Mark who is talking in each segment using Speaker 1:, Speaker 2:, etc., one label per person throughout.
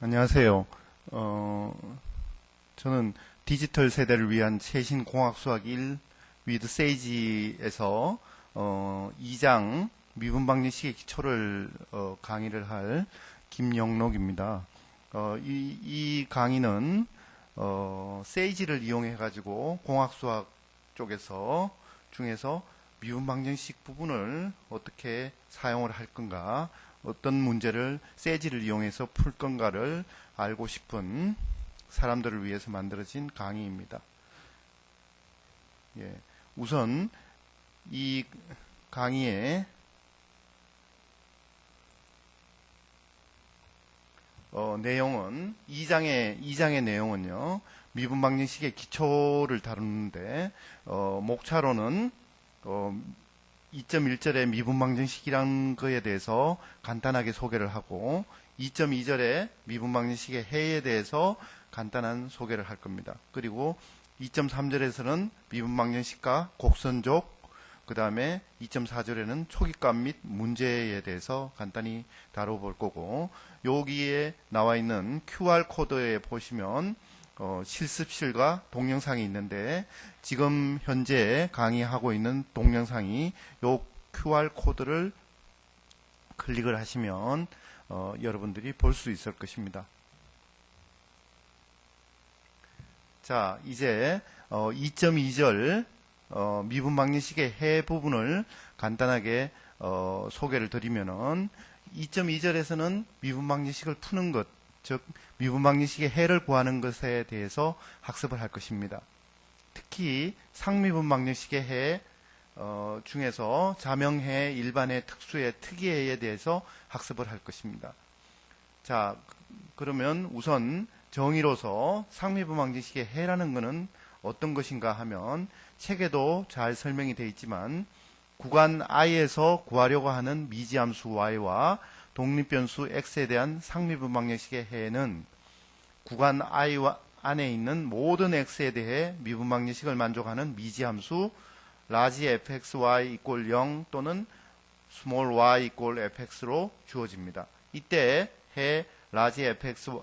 Speaker 1: 안녕하세요. 저는 디지털 세대를 위한 최신 공학 수학 1 위드 세이지에서 2장 미분 방정식의 기초를 강의를 할 김영록입니다. 이 강의는 세이지를 이용해 가지고 공학 수학 쪽에서 중에서 미분 방정식 부분을 어떻게 사용을 할 건가, 어떤 문제를 세이지를 이용해서 풀 건가를 알고 싶은 사람들을 위해서 만들어진 강의입니다. 예, 우선 이 강의의 내용은 2장의 내용은요, 미분 방정식의 기초를 다루는데 목차로는 2.1절의 미분 방정식이란 거에 대해서 간단하게 소개를 하고 2.2절의 미분 방정식의 해에 대해서 간단한 소개를 할 겁니다. 그리고 2.3절에서는 미분 방정식과 곡선족, 그 다음에 2.4절에는 초기값 및 문제에 대해서 간단히 다뤄볼 거고, 여기에 나와 있는 QR코드에 보시면 실습실과 동영상이 있는데, 지금 현재 강의하고 있는 동영상이 요 QR코드를 클릭을 하시면 여러분들이 볼 수 있을 것입니다. 자, 이제 2.2절 미분 방정식의 해 부분을 간단하게 소개를 드리면은 2.2절에서는 미분 방정식을 푸는 것, 즉 미분 방정식의 해를 구하는 것에 대해서 학습을 할 것입니다. 특히 상미분 방정식의 해 중에서 자명해, 일반해, 특수해, 특이해에 대해서 학습을 할 것입니다. 자, 그러면 우선 정의로서 상미분 방정식의 해라는 것은 어떤 것인가 하면 책에도 잘 설명이 되어 있지만 구간 i에서 구하려고 하는 미지함수 y와 독립변수 x에 대한 상미분 방정식의 해는 구간 i 안에 있는 모든 x에 대해 미분 방정식을 만족하는 미지함수 large fxy equal 0 또는 small y equal fx로 주어집니다. 이때 해 large fxy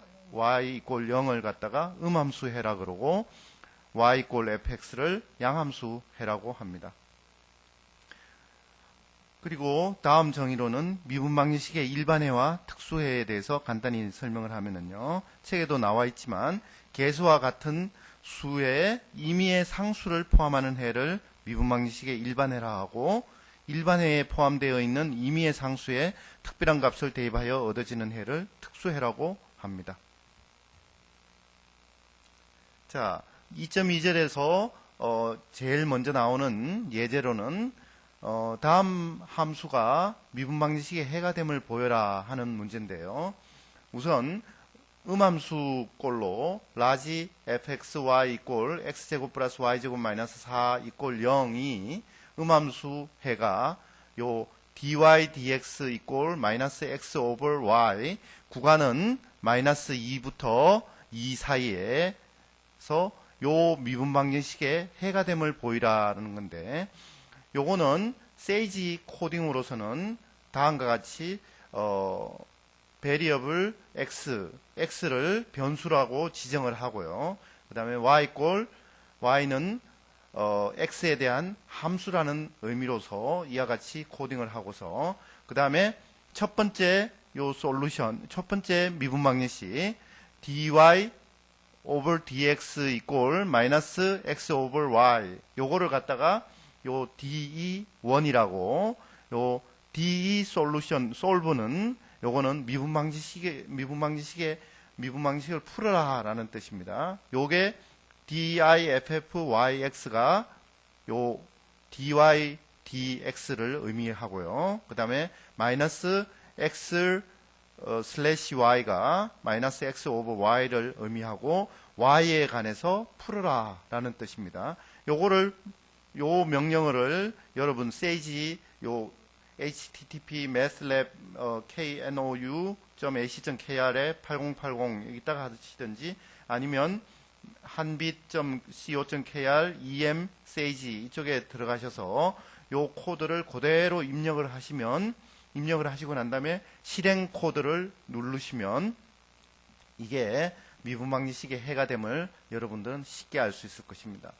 Speaker 1: equal 0을 갖다가 음함수 해라 그러고 y equal fx를 양함수 해라고 합니다. 그리고 다음 정의로는 미분 방정식의 일반해와 특수해에 대해서 간단히 설명을 하면은요, 책에도 나와 있지만 개수와 같은 수의 임의의 상수를 포함하는 해를 미분 방정식의 일반해라 하고, 일반해에 포함되어 있는 임의의 상수에 특별한 값을 대입하여 얻어지는 해를 특수해라고 합니다. 자, 2.2절에서 제일 먼저 나오는 예제로는 다음 함수가 미분 방정식의 해가 됨을 보여라 하는 문제인데요. 우선 음함수 꼴로 large fxy equal x제곱 플러스 y제곱 마이너스 4 equal 0이 음함수 해가 요 dy dx equal 마이너스 x over y, 구간은 마이너스 2부터 2 사이에서 요 미분 방정식의 해가 됨을 보이라는 건데, 요거는 세이지 코딩으로서는 다음과 같이 베리어블 x를 변수라고 지정을 하고요. 그 다음에 y는 x에 대한 함수라는 의미로서 이와 같이 코딩을 하고서, 그 다음에 첫 번째 요 솔루션, 첫 번째 미분 방정식 dy over dx equal 마이너스 x over y, 요거를 갖다가 요 DE1이라고, 요 DE 솔루션, 솔브는 요거는 미분 방정식을 풀어라 라는 뜻입니다. 요게 DIFFYX가 요 DY DX를 의미하고요. 그 다음에 마이너스 X 슬래시 Y가 마이너스 X 오버 Y를 의미하고 Y에 관해서 풀어라 라는 뜻입니다. 요 명령어를 여러분 세이지 요 http mathlab knou.ac.kr에 8080 여기다가 하시든지 아니면 hanbit.co.kr em 세이지 이쪽에 들어가셔서 요 코드를 그대로 입력을 하시고 난 다음에 실행 코드를 누르시면 이게 미분방정식의 해가 됨을 여러분들은 쉽게 알 수 있을 것입니다.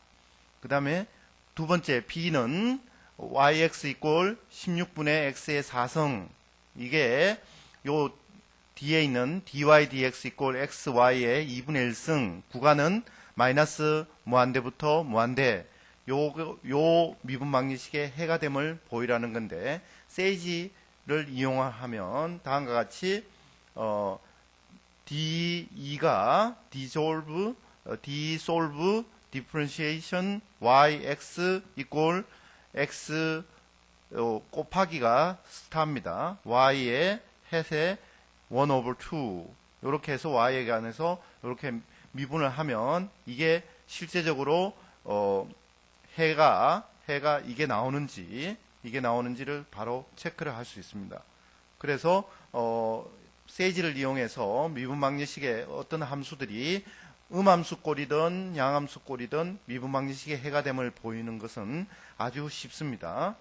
Speaker 1: 그 다음에 두 번째 B는 yx 이꼴 16분의 x의 4성, 이게 요 뒤에 있는 dy dx 이꼴 xy의 2분의 1승, 구간은 마이너스 무한대부터 무한대, 요 미분방정식의 해가 됨을 보이라는 건데, 세이지를 이용하면 다음과 같이 DE가 dissolve differentiation yx 이꼴 x 곱하기가 스타입니다. y의 햇의 1 over 2 이렇게 해서 y에 관해서 이렇게 미분을 하면 이게 실제적으로 해가 이게 나오는지를 바로 체크를 할 수 있습니다. 그래서 세이지를 이용해서 미분방정식의 어떤 함수들이 음함수 꼴이든 양함수 꼴이든 미분방정식의 해가 됨을 보이는 것은 아주 쉽습니다.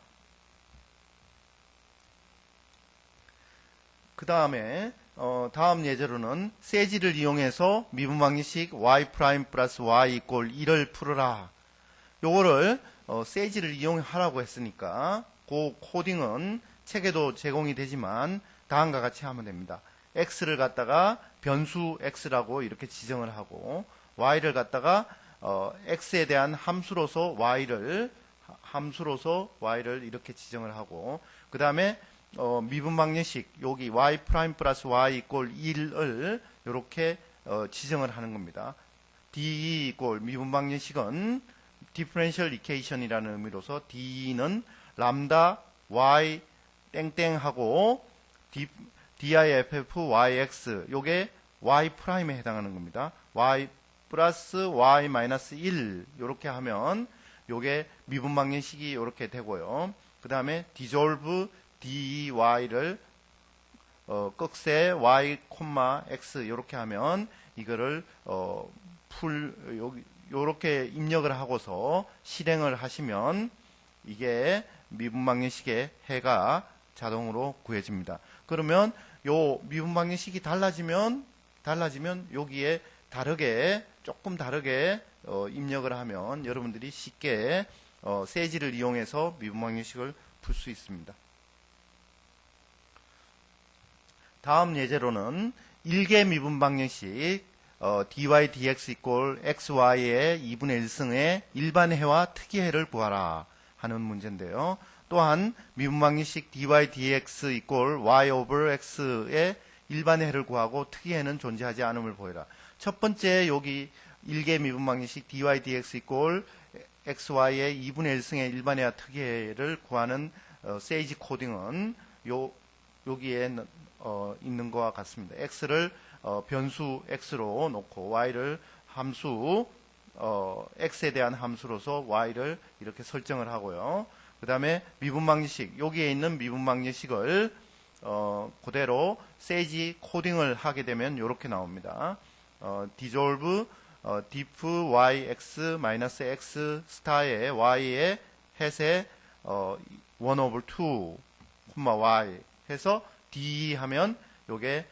Speaker 1: 그 다음에 다음 예제로는 세이지를 이용해서 미분방정식 y' 플러스 y 이꼴 1을 풀어라. 요거를 세이지를 이용하라고 했으니까 그 코딩은 책에도 제공이 되지만 다음과 같이 하면 됩니다. x를 갖다가 변수 x라고 이렇게 지정을 하고, y를 갖다가 x에 대한 함수로서 y를 이렇게 지정을 하고, 그 다음에 미분방정식 여기 y' 플러스 y 이꼴 1을 이렇게 지정을 하는 겁니다. d 이꼴 미분방정식은 디퍼런셜 이퀘이션이라는 의미로서 d는 람다 y 땡땡하고 diff yx 요게 y 프라임에 해당하는 겁니다. y 플러스 y 마이너스 1 요렇게 하면 요게 미분방정식이 요렇게 되고요. 그 다음에 dissolve dy를 꺽쇠 y, x 요렇게 하면 이거를 요렇게 입력을 하고서 실행을 하시면 이게 미분방정식의 해가 자동으로 구해집니다. 그러면 요 미분방정식이 달라지면 여기에 조금 다르게 입력을 하면 여러분들이 쉽게 세이지를 이용해서 미분방정식을 풀 수 있습니다. 다음 예제로는 1개 미분방정식 dy dx 이꼴 xy의 2분의 1승의 일반해와 특이해를 구하라 하는 문제인데요. 또한 미분방정식 dy dx 이꼴 y over x의 일반해를 구하고 특이해는 존재하지 않음을 보여라. 첫 번째 여기 1개 미분방정식 dy dx 이꼴 xy의 2분의 1승의 일반해와 특이해를 구하는 세이지 코딩은 여기에 있는 것과 같습니다. x를 변수 x로 놓고 y를 함수 x에 대한 함수로서 y를 이렇게 설정을 하고요. 그 다음에 미분방정식 여기에 있는 미분방정식을 그대로 세이지 코딩을 하게 되면 이렇게 나옵니다. dissolve diff yx 마이너스 x 스타의 y의 햇의 1 over 2, y 해서 d 하면 요게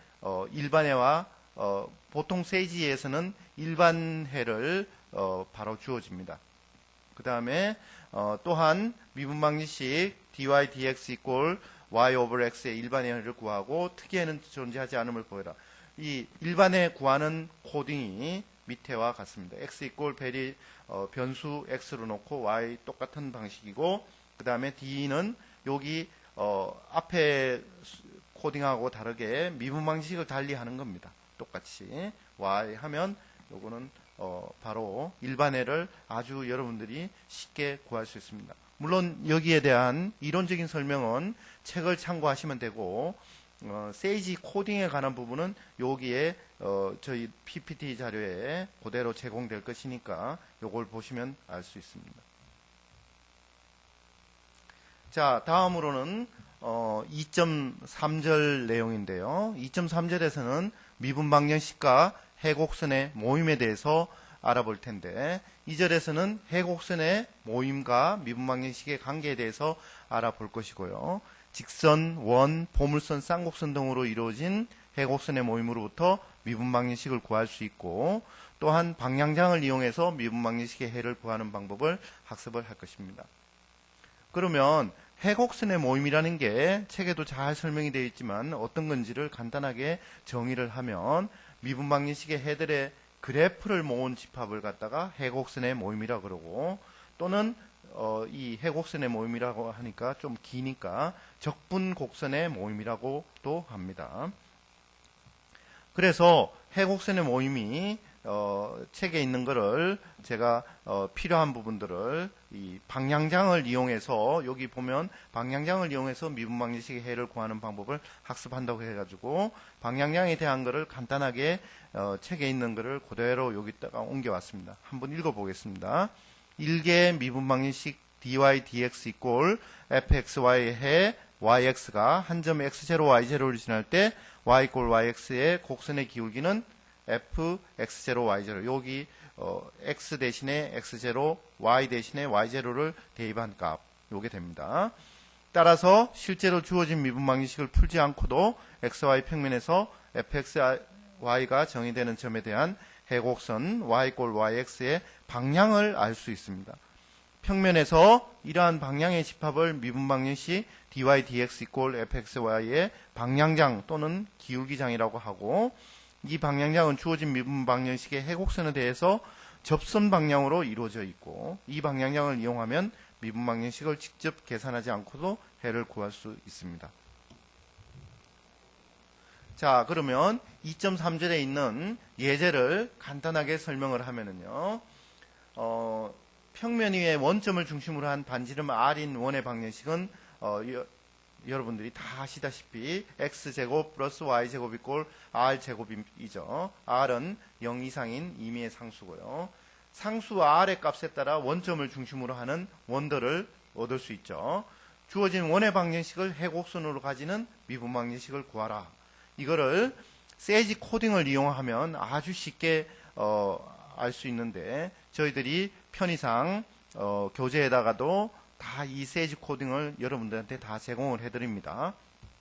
Speaker 1: 일반해와 보통 세이지에서는 일반해를 바로 주어집니다. 그 다음에 또한 미분방정식 dy dx 이꼴 y over x의 일반해를 구하고 특이해는 존재하지 않음을 보여라. 이 일반해 구하는 코딩이 밑에와 같습니다. x 이꼴 변수 x로 놓고 y 똑같은 방식이고, 그 다음에 d는 여기 앞에 코딩하고 다르게 미분방식을 달리 하는 겁니다. 똑같이 y 하면 요거는 바로 일반해를 아주 여러분들이 쉽게 구할 수 있습니다. 물론 여기에 대한 이론적인 설명은 책을 참고하시면 되고, 세이지 코딩에 관한 부분은 여기에 저희 PPT 자료에 그대로 제공될 것이니까 요걸 보시면 알 수 있습니다. 자, 다음으로는 2.3절 내용인데요. 2.3절에서는 미분방정식과 해곡선의 모임에 대해서 알아볼 텐데, 2절에서는 해곡선의 모임과 미분방정식의 관계에 대해서 알아볼 것이고요. 직선, 원, 보물선, 쌍곡선 등으로 이루어진 해곡선의 모임으로부터 미분 방정식을 구할 수 있고, 또한 방향장을 이용해서 미분 방정식의 해를 구하는 방법을 학습을 할 것입니다. 그러면 해곡선의 모임이라는 게 책에도 잘 설명이 되어 있지만 어떤 건지를 간단하게 정의를 하면, 미분 방정식의 해들의 그래프를 모은 집합을 갖다가 해곡선의 모임이라 그러고, 또는 이 해곡선의 모임이라고 하니까 좀 기니까 적분 곡선의 모임이라고도 합니다. 그래서 해곡선의 모임이 책에 있는 거를 제가 필요한 부분들을 이 방향장을 이용해서, 여기 보면 방향장을 이용해서 미분 방정식의 해를 구하는 방법을 학습한다고 해가지고 방향장에 대한 거를 간단하게 책에 있는 거를 그대로 여기다가 옮겨왔습니다. 한번 읽어보겠습니다. 1개 미분 방정식 dy dx 이꼴 fxy 해 yx가 한 점 x0 y0를 지날 때 y 이꼴 yx의 곡선의 기울기는 fx0 y0, 여기 x 대신에 x0, y 대신에 y0를 대입한 값, 요게 됩니다. 따라서 실제로 주어진 미분 방정식을 풀지 않고도 xy 평면에서 fxy가 정의되는 점에 대한 해곡선 y 이꼴 yx의 방향을 알 수 있습니다. 평면에서 이러한 방향의 집합을 미분 방정식 dy dx 이꼴 fxy의 방향장 또는 기울기장이라고 하고, 이 방향장은 주어진 미분 방정식의 해곡선에 대해서 접선 방향으로 이루어져 있고, 이 방향장을 이용하면 미분 방정식을 직접 계산하지 않고도 해를 구할 수 있습니다. 자, 그러면 2.3절에 있는 예제를 간단하게 설명을 하면은요, 평면 위에 원점을 중심으로 한 반지름 r인 원의 방정식은 여러분들이 다 아시다시피 x제곱 플러스 y제곱 이꼴 r제곱이죠. r은 0 이상인 임의의 상수고요. 상수 r의 값에 따라 원점을 중심으로 하는 원들을 얻을 수 있죠. 주어진 원의 방정식을 해곡선으로 가지는 미분 방정식을 구하라. 이거를 세지 코딩을 이용하면 아주 쉽게 알 수 있는데, 저희들이 편의상 교재에다가도 다 이 세지 코딩을 여러분들한테 다 제공을 해드립니다.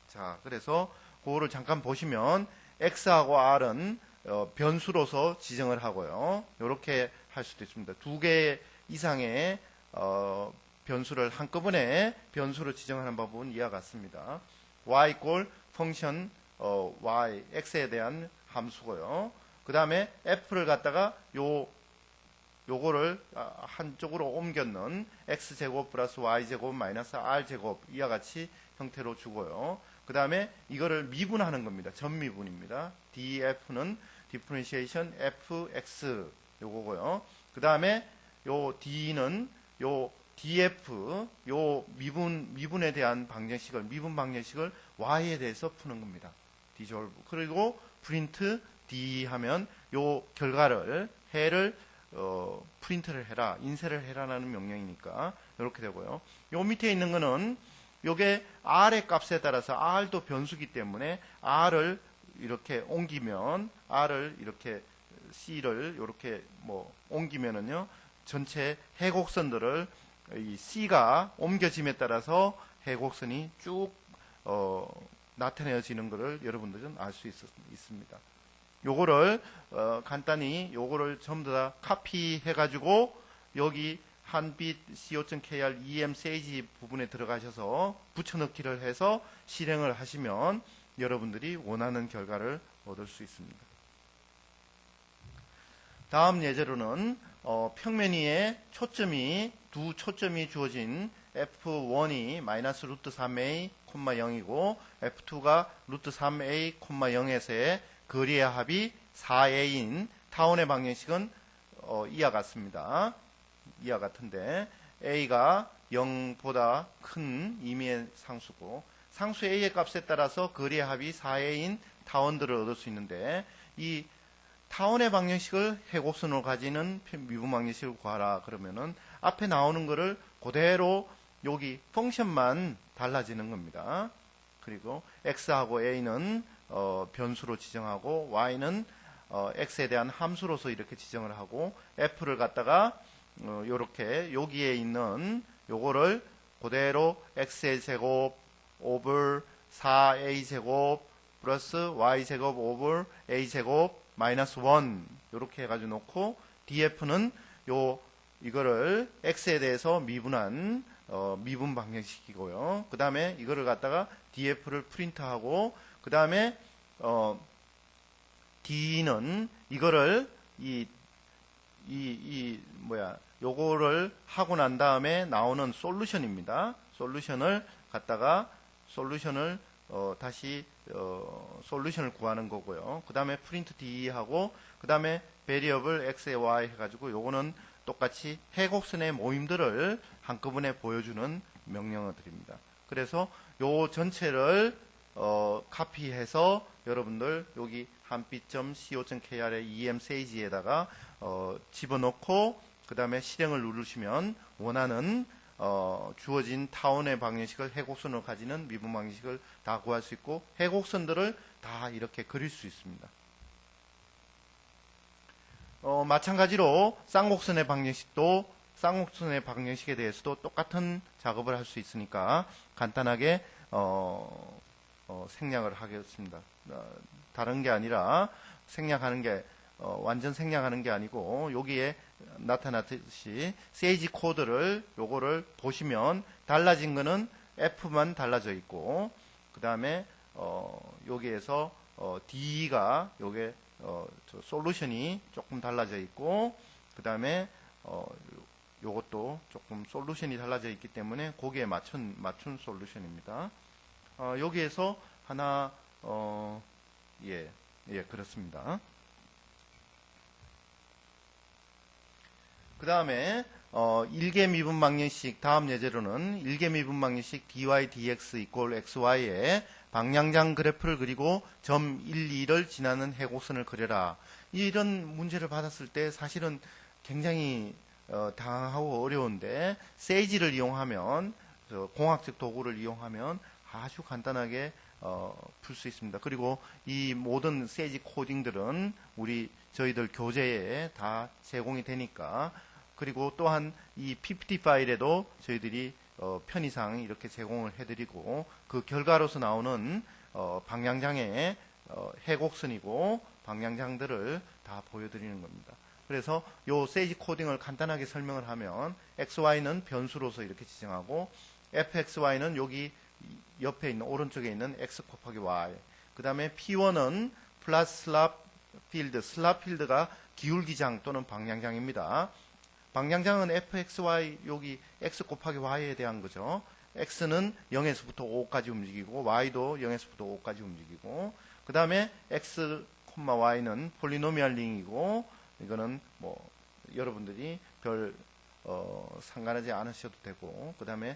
Speaker 1: 자, 그래서 그거를 잠깐 보시면 x하고 r은 변수로서 지정을 하고요. 이렇게 할 수도 있습니다. 2개 이상의 변수를 한꺼번에 변수로 지정하는 방법은 이와 같습니다. y 이꼴 펑션 y, x에 대한 함수고요. 그 다음에 f를 갖다가 요거를 한쪽으로 옮겨놓은 x제곱 플러스 y제곱 마이너스 r제곱 이와 같이 형태로 주고요. 그 다음에 이거를 미분하는 겁니다. 전미분입니다. df는 differentiation fx 요거고요. 그 다음에 요 d는 요 df 요 미분에 대한 방정식을, 미분 방정식을 y에 대해서 푸는 겁니다. dissolve. 그리고 print d 하면 요 결과를, 해를 프린트를 해라, 인쇄를 해라라는 명령이니까 이렇게 되고요. 요 밑에 있는 거는 요게 r의 값에 따라서, r도 변수기 때문에 r을 이렇게 옮기면, r을 이렇게 c를 이렇게 옮기면은요, 전체 해곡선들을 이 c가 옮겨짐에 따라서 해곡선이 쭉 나타내어지는 것을 여러분들은 알 수 있습니다. 요거를 간단히 요거를 전부 다 카피해 가지고 여기 한빛 co.kr em 세이지 부분에 들어가셔서 붙여넣기를 해서 실행을 하시면 여러분들이 원하는 결과를 얻을 수 있습니다. 다음 예제로는 평면 위에 초점이, 두 초점이 주어진 f1이 마이너스 루트 3a, 0이고 f2가 루트 3a, 0에서의 거리의 합이 4a인 타원의 방정식은 이와 같습니다. 이와 같은데 a가 0보다 큰 임의의 상수고, 상수 a의 값에 따라서 거리의 합이 4a인 타원들을 얻을 수 있는데, 이 타원의 방정식을 해곡선으로 가지는 미분 방정식을 구하라 그러면은 앞에 나오는 거를 그대로 여기 펑션만 달라지는 겁니다. 그리고 x하고 a는 변수로 지정하고 y는 x에 대한 함수로서 이렇게 지정을 하고, f를 갖다가 요렇게 여기에 있는 요거를 그대로 x의 제곱 over 4a 제곱 플러스 y제곱 오버 a제곱 마이너스 1 이렇게 해가지고 놓고 df는 이거를 x에 대해서 미분한 미분 방정식이고요. 그 다음에 이거를 갖다가 df를 프린트하고 그 다음에 d는 이거를 요거를 하고 난 다음에 나오는 솔루션입니다. 솔루션을 다시 솔루션을 구하는 거고요. 그 다음에 프린트 d 하고 그 다음에 베리어블 x에 y 해가지고 요거는 똑같이 해곡선의 모임들을 한꺼번에 보여주는 명령어들입니다. 그래서 요 전체를 카피해서 여러분들 여기 한빛.co.kr의 emsage에다가 집어넣고 그 다음에 실행을 누르시면 원하는 주어진 타원의 방정식을 해곡선으로 가지는 미분 방정식을 다 구할 수 있고 해곡선들을 다 이렇게 그릴 수 있습니다. 마찬가지로 쌍곡선의 방정식에 대해서도 똑같은 작업을 할 수 있으니까 간단하게 생략을 하겠습니다. 다른 게 아니라 완전 생략하는 게 아니고 여기에 나타났듯이 세이지 코드를 요거를 보시면 달라진 거는 F만 달라져 있고 그 다음에 여기에서 D가 요게 솔루션이 조금 달라져 있고 그 다음에 요것도 조금 솔루션이 달라져 있기 때문에 거기에 맞춘 솔루션입니다. 여기에서 하나 그렇습니다. 그 다음에 1개 미분 방정식 다음 예제로는 1개 미분 방정식 dy dx 이퀄 xy의 방향장 그래프를 그리고 점 1, 2를 지나는 해곡선을 그려라. 이런 문제를 받았을 때 사실은 굉장히 당황하고 어려운데 세이지를 이용하면 공학적 도구를 이용하면 아주 간단하게 풀 수 있습니다. 그리고 이 모든 세이지 코딩들은 저희들 교재에 다 제공이 되니까 그리고 또한 이 PPT 파일에도 저희들이 편의상 이렇게 제공을 해드리고 그 결과로서 나오는 방향장의 해곡선이고 방향장들을 다 보여드리는 겁니다. 그래서 요 세이지 코딩을 간단하게 설명을 하면 XY는 변수로서 이렇게 지정하고 fxy는 여기 옆에 있는 오른쪽에 있는 x 곱하기 y 그 다음에 p1은 플러스 슬랍 필드가 기울기장 또는 방향장입니다. 방향장은 fxy 여기 x 곱하기 y에 대한 거죠. x는 0에서부터 5까지 움직이고 y도 0에서부터 5까지 움직이고 그 다음에 x, y는 폴리노미얼 링이고 이거는 여러분들이 별 상관하지 않으셔도 되고 그 다음에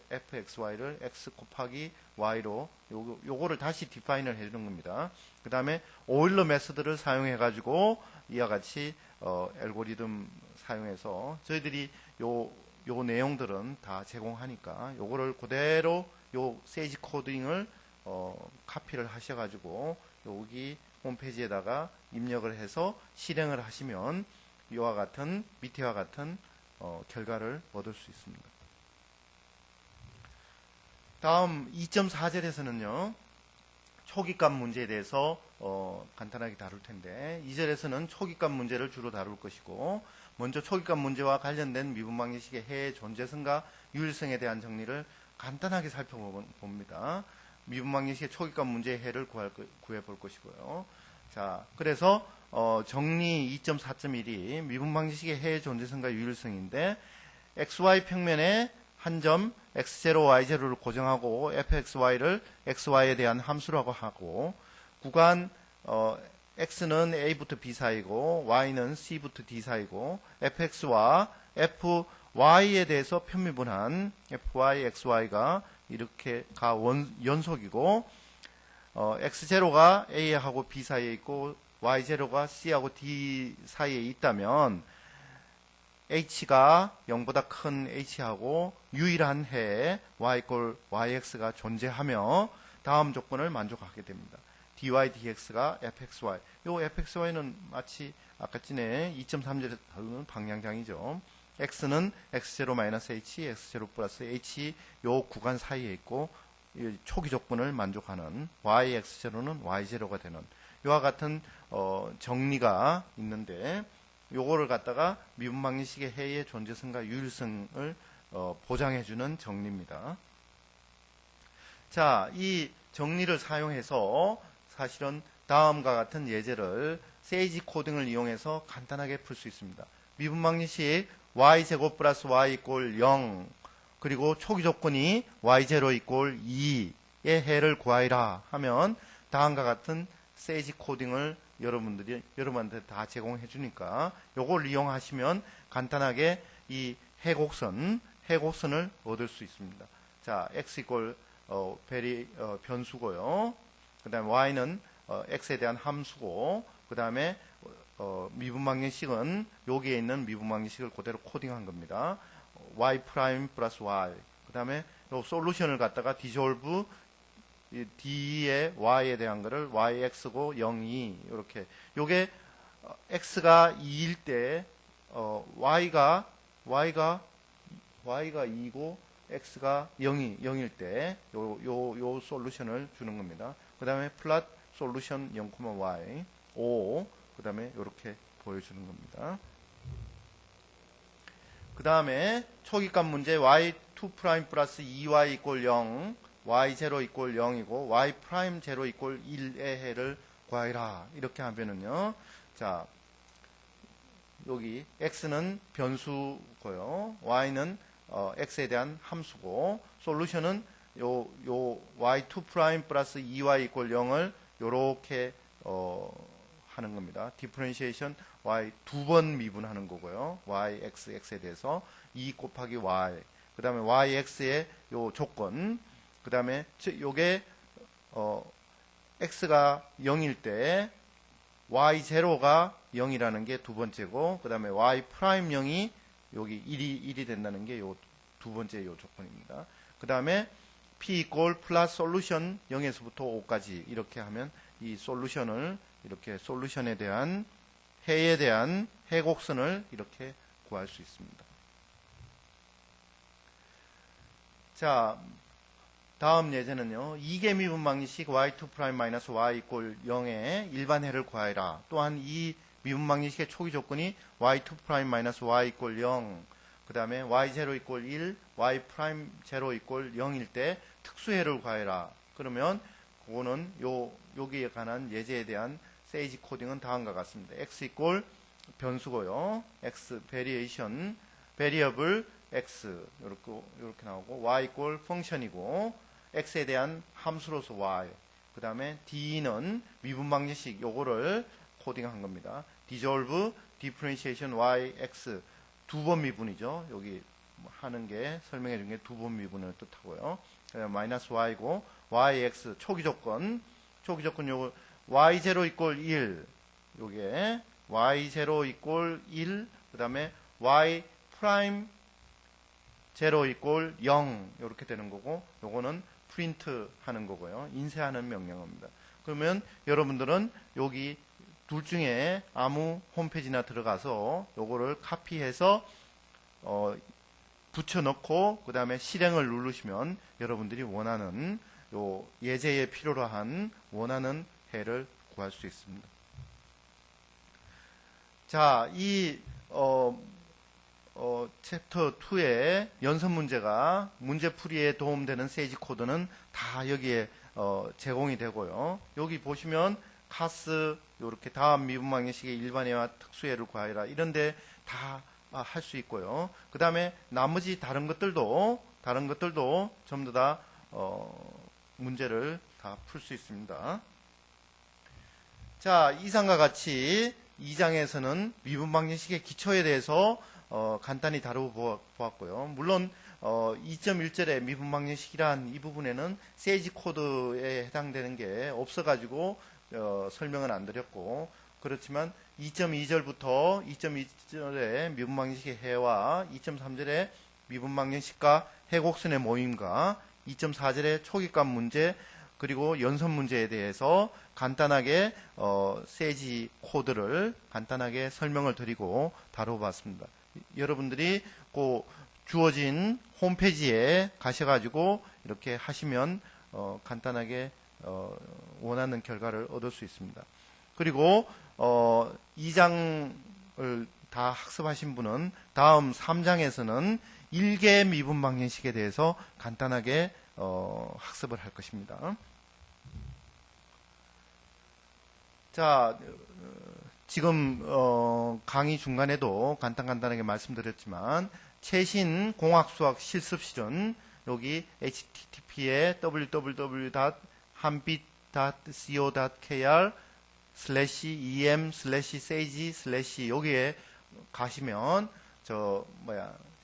Speaker 1: fxy를 x 곱하기 y로 요거를 다시 디파인을 해주는 겁니다. 그 다음에 오일러 메서드를 사용해 가지고 이와 같이 알고리즘 사용해서 저희들이 요 내용들은 다 제공하니까 요거를 그대로 요 세이지 코딩을 카피를 하셔가지고 여기 홈페이지에다가 입력을 해서 실행을 하시면 이와 같은 밑에와 같은 결과를 얻을 수 있습니다. 다음 2.4절에서는요. 초기값 문제에 대해서 간단하게 다룰 텐데 2절에서는 초기값 문제를 주로 다룰 것이고 먼저 초기값 문제와 관련된 미분 방정식의 해의 존재성과 유일성에 대한 정리를 간단하게 살펴봅니다. 미분 방정식의 초기값 문제의 해를 구해볼 것이고요. 자, 그래서 정리 2.4.1이 미분 방정식의 해의 존재성과 유일성인데 xy 평면에 한 점 x0, y0를 고정하고 fxy를 xy에 대한 함수라고 하고 구간 x는 a부터 b 사이고 y는 c부터 d 사이고 fx와 fy에 대해서 편미분한 fy, xy가 이렇게 연속이고 x0가 a하고 b 사이에 있고 y0가 c하고 d 사이에 있다면 h가 0보다 큰 h하고 유일한 해에 y 꼴 yx가 존재하며 다음 조건을 만족하게 됩니다. dy dx가 fxy. 요 fxy는 마치 아까 전에 2.3절에 다루는 방향장이죠. x는 x0 h, x0 플러스 h 요 구간 사이에 있고 이 초기 조건을 만족하는 yx0는 y0가 되는 이와 같은 정리가 있는데 요거를 갖다가 미분 방정식의 해의 존재성과 유일성을 보장해주는 정리입니다. 자, 이 정리를 사용해서 사실은 다음과 같은 예제를 세이지 코딩을 이용해서 간단하게 풀 수 있습니다. 미분 방정식 y제곱 플러스 y 이꼴 0 그리고 초기 조건이 y0 이꼴 2의 해를 구하여라 하면 다음과 같은 세이지 코딩을 여러분한테 다 제공해 주니까 요걸 이용하시면 간단하게 이 해곡선을 얻을 수 있습니다. 자, x 이꼴 변수고요. 그 다음에 y는 x에 대한 함수고, 그 다음에 미분 방정식은 여기에 있는 미분 방정식을 그대로 코딩한 겁니다. y 프라임 플러스 y. 그 다음에 요 솔루션을 갖다가 디졸브 d의 y에 대한 거를 yx고 0이 이렇게 요게 x가 2일 때 y가 2고 x가 0일 때 요 솔루션을 주는 겁니다. 그 다음에 플랫 솔루션 0,y 5 그 다음에 이렇게 보여주는 겁니다. 그 다음에 초기값 문제 y2' 플러스 2y 이꼴 0 y0 이꼴 0이고 y'0 이꼴 1의 해를 구하여라 이렇게 하면은요, 자 여기 x는 변수고요, y는 x에 대한 함수고, 솔루션은 요 y2' 플러스 2y 이꼴 0을 요렇게 하는 겁니다. 디퍼런시에이션 y 두 번 미분하는 거고요. yx에 대해서 2 곱하기 y. 그 다음에 yx의 요 조건. 그 다음에 요게 x가 0일 때 y0가 0이라는 게 두 번째고, 그 다음에 y'0이 여기 1이 된다는 게 요 두 번째 요 조건입니다. 그 다음에 p 이꼴 플러스 솔루션 0에서부터 5까지 이렇게 하면 이 솔루션을 이렇게 솔루션에 대한 해에 대한 해곡선을 이렇게 구할 수 있습니다. 자, 다음 예제는요, 이계 미분 방정식 y2'-y 이꼴 0의 일반 해를 구하여라. 또한 이 미분 방정식의 초기 조건이 y2'-y 이꼴 0, 그 다음에 y0 이꼴 1, y'0 이꼴 0일 때 특수해를 구하여라. 그러면 그거는 여기에 관한 예제에 대한 세이지 코딩은 다음과 같습니다. x 이꼴 변수고요. x 베리에이션 베리어블 x 이렇게 나오고, y 이꼴 펑션이고 x에 대한 함수로서 y. 그 다음에 d는 미분 방정식 요거를 코딩한 겁니다. dissolve differentiation y x 두 번 미분이죠. 여기 하는 게 설명해 준 게 두 번 미분을 뜻하고요. 마이너스 y고 yx 초기 조건 요거 y0 이꼴 1 요게 y0 이꼴 1 그 다음에 y 프라임 0 이꼴 0 이렇게 되는 거고, 요거는 프린트 하는 거고요. 인쇄하는 명령어입니다. 그러면 여러분들은 여기 둘 중에 아무 홈페이지나 들어가서 요거를 카피해서 붙여넣고 그 다음에 실행을 누르시면 여러분들이 원하는 요 예제에 필요로 한 원하는 해를 구할 수 있습니다. 자, 이 챕터 2의 연습 문제가 문제풀이에 도움되는 세이지 코드는 다 여기에 제공이 되고요. 여기 보시면 카스 이렇게 다음 미분 방정식의 일반해와 특수해를 구하여라 이런데 다 할 수 있고요. 그 다음에 나머지 다른 것들도 전부 다 문제를 다 풀 수 있습니다. 자, 이상과 같이 2장에서는 미분 방정식의 기초에 대해서 간단히 다루어 보았고요. 물론 2.1절의 미분 방정식이란 이 부분에는 세이지 코드에 해당되는 게 없어가지고 설명은 안 드렸고, 그렇지만 2.2절부터 2.2절의 미분 방정식의 해와 2.3절의 미분 방정식과 해곡선의 모임과 2.4절의 초기값 문제 그리고 연습 문제에 대해서 간단하게 세이지 코드를 간단하게 설명을 드리고 다뤄봤습니다. 여러분들이 그 주어진 홈페이지에 가셔가지고 이렇게 하시면 간단하게 원하는 결과를 얻을 수 있습니다. 그리고 2장을 다 학습하신 분은 다음 3장에서는 일개 미분 방정식에 대해서 간단하게 학습을 할 것입니다. 자, 지금 강의 중간에도 간단하게 말씀드렸지만 최신 공학수학 실습실은 여기 http에 www.한빛.co.kr/em/sage/ 여기에 가시면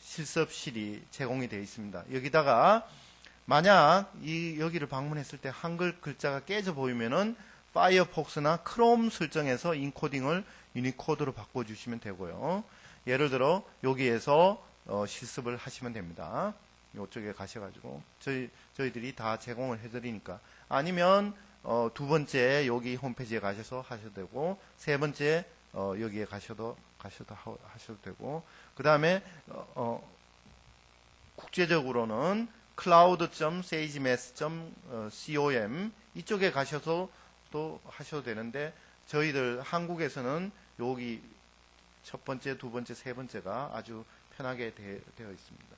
Speaker 1: 실습실이 제공이 되어 있습니다. 여기다가 만약 여기를 방문했을 때 한글 글자가 깨져 보이면은 파이어폭스나 크롬 설정해서 인코딩을 유니코드로 바꿔주시면 되고요. 예를 들어 여기에서 실습을 하시면 됩니다. 이쪽에 가셔가지고 저희들이 다 제공을 해드리니까. 아니면 두 번째 여기 홈페이지에 가셔서 하셔도 되고, 세 번째 여기에 가셔도 하셔도 되고, 그 다음에 국제적으로는 cloud.sagemath.com 이쪽에 가셔서 또 하셔도 되는데, 저희들 한국에서는 여기 첫 번째, 두 번째, 세 번째가 아주 편하게 되어 있습니다.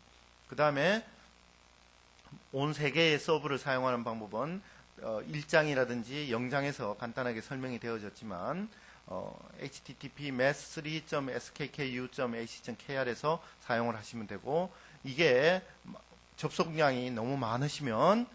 Speaker 1: 그 다음에 온 세계의 서버를 사용하는 방법은 1장이라든지 0장에서 간단하게 설명이 되어졌지만 http math3.skku.ac.kr에서 사용을 하시면 되고, 이게 접속량이 너무 많으시면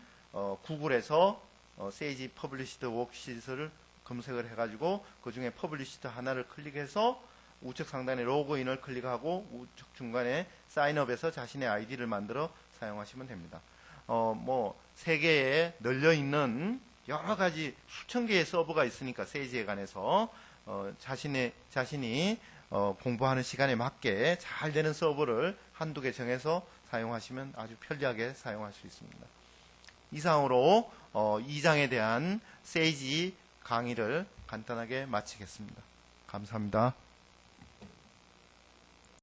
Speaker 1: 구글에서 세이지 퍼블리시드 워크시트를 검색을 해가지고 그 중에 퍼블리시드 하나를 클릭해서 우측 상단에 로그인을 클릭하고 우측 중간에 사인업에서 자신의 아이디를 만들어 사용하시면 됩니다. 세계에 널려 있는 여러 가지 수천 개의 서버가 있으니까 세이지에 관해서 자신이 공부하는 시간에 맞게 잘 되는 서버를 한두 개 정해서 사용하시면 아주 편리하게 사용할 수 있습니다. 이상으로 2장에 대한 세이지 강의를 간단하게 마치겠습니다. 감사합니다.